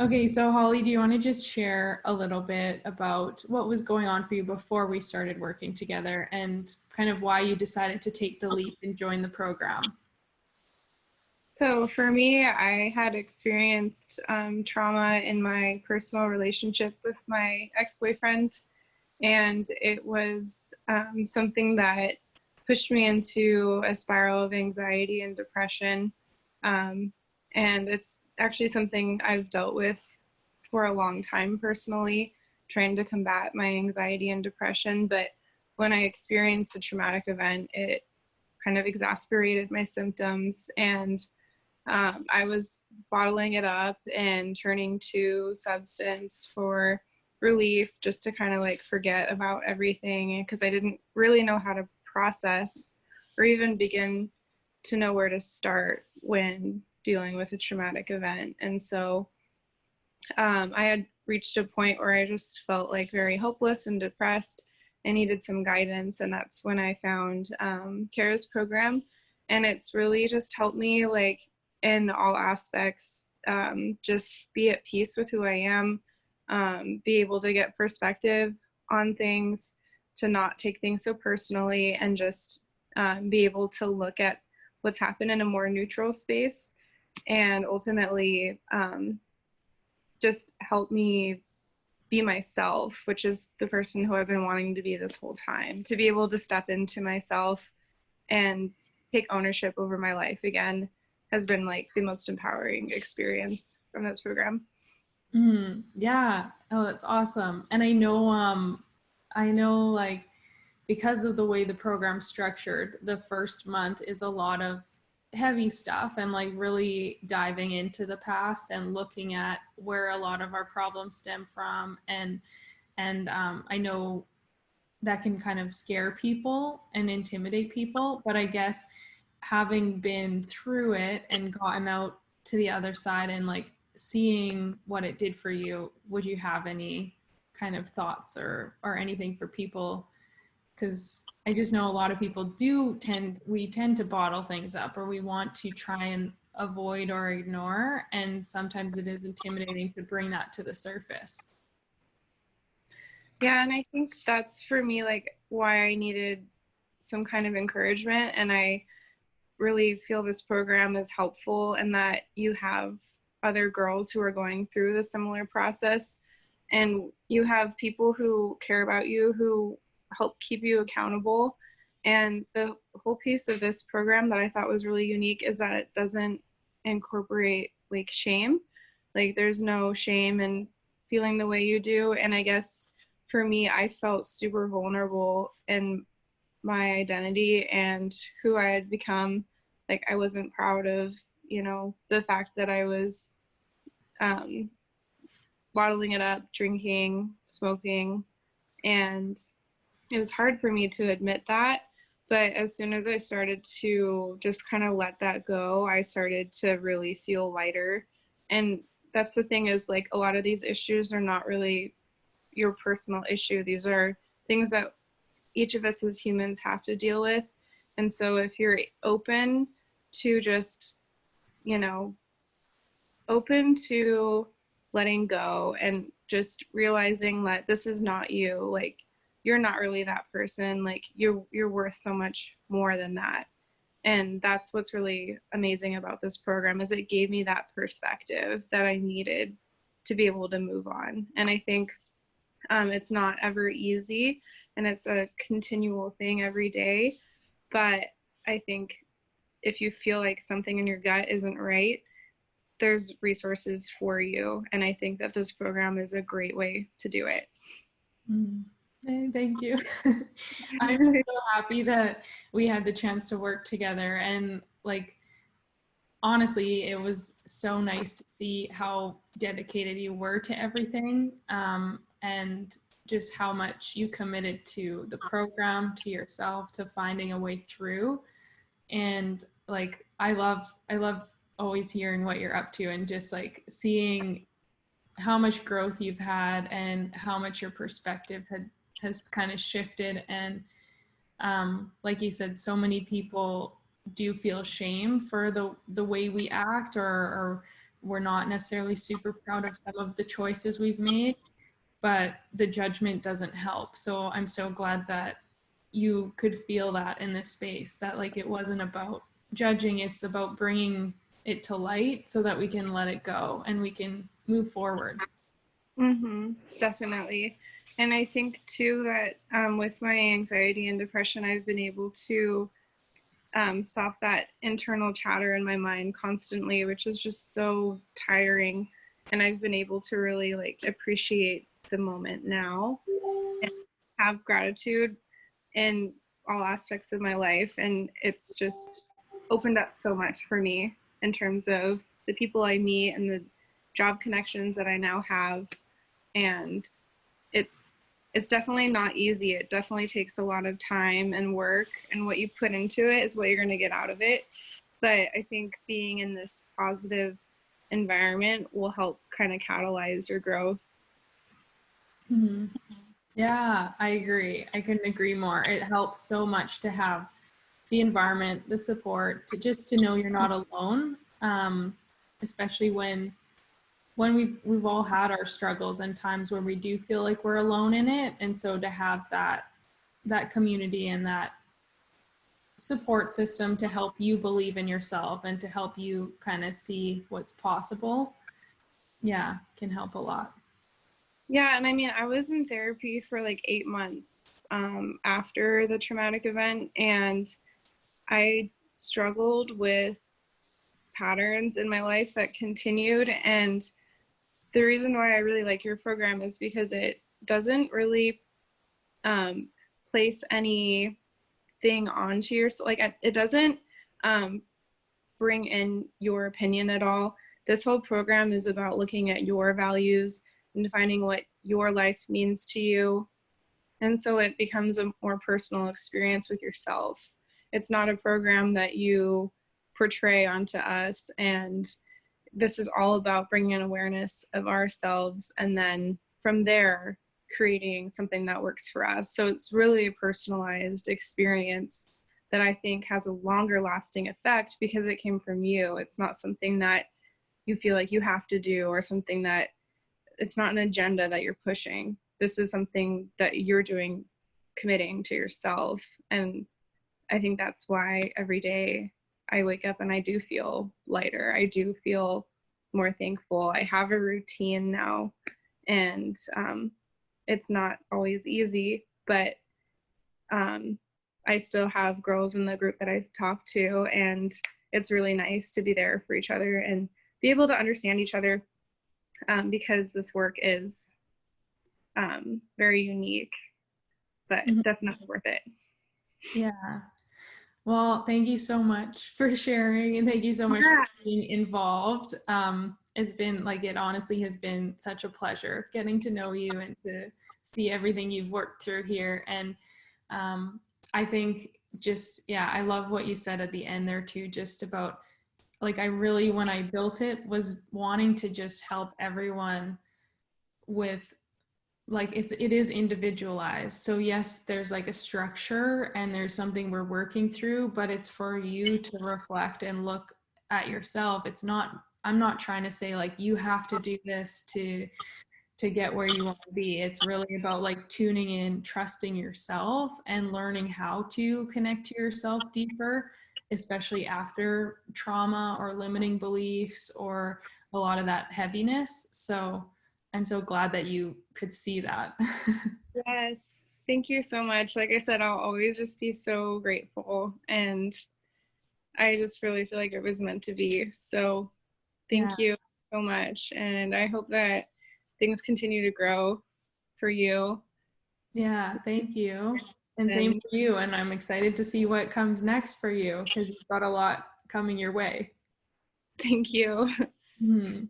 Okay, so Holly, do you want to just share a little bit about what was going on for you before we started working together and kind of why you decided to take the leap and join the program? So for me, I had experienced trauma in my personal relationship with my ex-boyfriend, and it was something that pushed me into a spiral of anxiety and depression. Um, and it's actually something I've dealt with for a long time personally, trying to combat my anxiety and depression. But when I experienced a traumatic event, it kind of exasperated my symptoms, and I was bottling it up and turning to substance for relief, just to kind of like forget about everything, because I didn't really know how to process or even begin to know where to start when dealing with a traumatic event. And so I had reached a point where I just felt like very hopeless and depressed. I needed some guidance, and that's when I found Kara's program, and it's really just helped me like in all aspects, just be at peace with who I am, be able to get perspective on things, to not take things so personally, and just be able to look at what's happened in a more neutral space, and ultimately just help me be myself, which is the person who I've been wanting to be this whole time, to be able to step into myself and take ownership over my life again has been like the most empowering experience from this program. Yeah. Oh, that's awesome. And I know like because of the way the program's structured, the first month is a lot of heavy stuff and like really diving into the past and looking at where a lot of our problems stem from. And I know that can kind of scare people and intimidate people, but I guess having been through it and gotten out to the other side and like seeing what it did for you, would you have any kind of thoughts or anything for people? Because I just know a lot of people we tend to bottle things up, or we want to try and avoid or ignore, and sometimes it is intimidating to bring that to the surface. Yeah, and I think that's for me like why I needed some kind of encouragement, and I really feel this program is helpful in that you have other girls who are going through the similar process, and you have people who care about you, who help keep you accountable. And the whole piece of this program that I thought was really unique is that it doesn't incorporate like shame. Like there's no shame in feeling the way you do. And I guess for me, I felt super vulnerable in my identity and who I had become. Like I wasn't proud of, the fact that I was um, bottling it up, drinking, smoking, and it was hard for me to admit that. But as soon as I started to just kind of let that go, I started to really feel lighter. And that's the thing, is like a lot of these issues are not really your personal issue. These are things that each of us as humans have to deal with. And so if you're open to just, you know, open to letting go and just realizing that this is not you, like you're not really that person, like you're worth so much more than that. And that's what's really amazing about this program, is it gave me that perspective that I needed to be able to move on. And I think it's not ever easy, and it's a continual thing every day. But I think if you feel like something in your gut isn't right, there's resources for you. And I think that this program is a great way to do it. Mm. Thank you. I'm so happy that we had the chance to work together. And like, honestly, it was so nice to see how dedicated you were to everything, and just how much you committed to the program, to yourself, to finding a way through. And like, I love always hearing what you're up to and just like seeing how much growth you've had and how much your perspective has kind of shifted. And like you said, so many people do feel shame for the way we act, or we're not necessarily super proud of some of the choices we've made, but the judgment doesn't help. So I'm so glad that you could feel that in this space, that like it wasn't about judging, it's about bringing it to light so that we can let it go and we can move forward. Definitely. And I think too that with my anxiety and depression, I've been able to stop that internal chatter in my mind constantly, which is just so tiring. And I've been able to really like appreciate the moment now and have gratitude in all aspects of my life. And it's just opened up so much for me in terms of the people I meet and the job connections that I now have. And it's definitely not easy. It definitely takes a lot of time and work, and what you put into it is what you're going to get out of it. But I think being in this positive environment will help kind of catalyze your growth. Mm-hmm. Yeah, I agree. I couldn't agree more. It helps so much to have the environment, the support, to know you're not alone, especially when we've all had our struggles and times where we do feel like we're alone in it. And so to have that community and that support system to help you believe in yourself and to help you kind of see what's possible, yeah, can help a lot. Yeah, and I mean, I was in therapy for like 8 months after the traumatic event, and I struggled with patterns in my life that continued. And the reason why I really like your program is because it doesn't really place anything onto your, like, it doesn't bring in your opinion at all. This whole program is about looking at your values and defining what your life means to you. And so it becomes a more personal experience with yourself. It's not a program that you portray onto us. And this is all about bringing an awareness of ourselves, and then from there, creating something that works for us. So it's really a personalized experience that I think has a longer lasting effect because it came from you. It's not something that you feel like you have to do, or something that, it's not an agenda that you're pushing. This is something that you're doing, committing to yourself. And I think that's why every day I wake up and I do feel lighter. I do feel more thankful. I have a routine now, and it's not always easy, but I still have girls in the group that I talk to, and it's really nice to be there for each other and be able to understand each other, because this work is very unique, but definitely worth it. Yeah. Well, thank you so much for sharing, and thank you so much for being involved. It's been like, it honestly has been such a pleasure getting to know you and to see everything you've worked through here. And I think just, yeah, I love what you said at the end there too, just about like, I really, when I built it, was wanting to just help everyone with, like, it is individualized. So yes, there's like a structure and there's something we're working through, but it's for you to reflect and look at yourself. It's not, I'm not trying to say like you have to do this to get where you want to be. It's really about like tuning in, trusting yourself, and learning how to connect to yourself deeper, especially after trauma or limiting beliefs or a lot of that heaviness. So I'm so glad that you could see that. Yes. Thank you so much. Like I said, I'll always just be so grateful. And I just really feel like it was meant to be. So Yeah. thank you so much. And I hope that things continue to grow for you. Yeah. Thank you. And same And for you. And I'm excited to see what comes next for you because you've got a lot coming your way. thank you. Hmm.